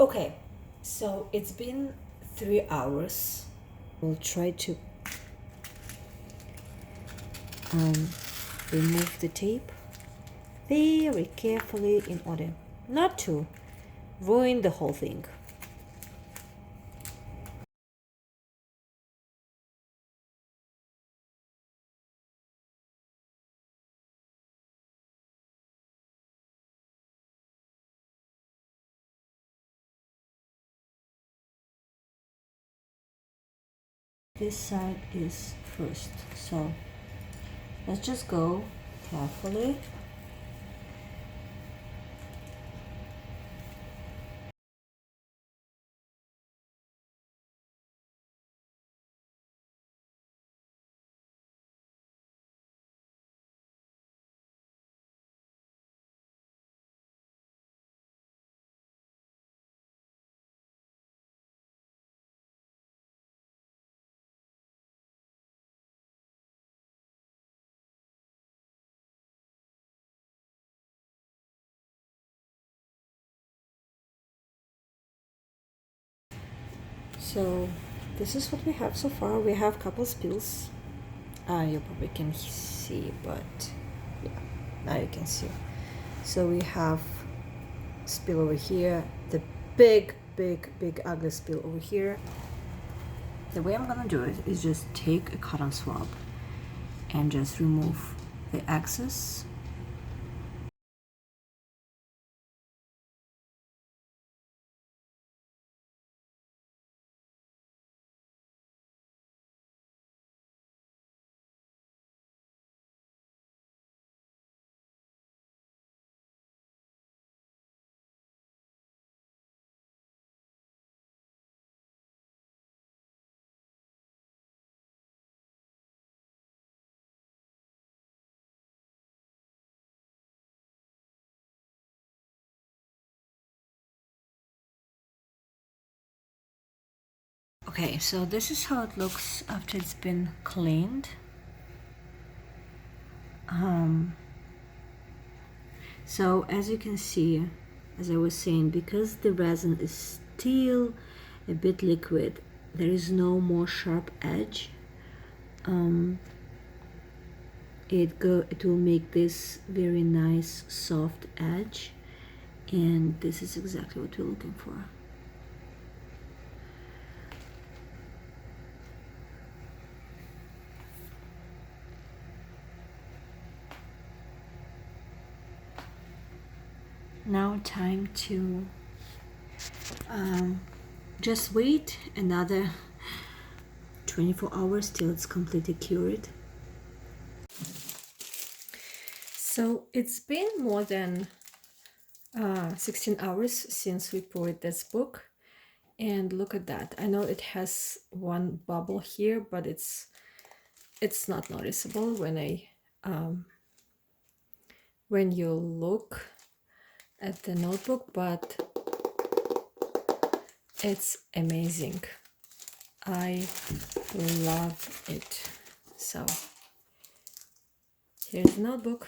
Okay, so it's been 3 hours. We'll try to remove the tape very carefully in order not to ruin the whole thing. This side is first, so let's just go carefully. So this is what we have so far. We have a couple spills. You probably can see, but yeah, now you can see. So we have spill over here, the big ugly spill over here. The way I'm gonna do it is just take a cotton swab and just remove the excess. Okay, so this is how it looks after it's been cleaned. So as you can see, as I was saying, because the resin is still a bit liquid, there is no more sharp edge. It will make this very nice soft edge, and this is exactly what we're looking for. Now time to just wait another 24 hours till it's completely cured. So it's been more than 16 hours since we poured this book, and look at that. I know it has one bubble here, but it's not noticeable when you look at the notebook, but it's amazing. I love it. So here's the notebook.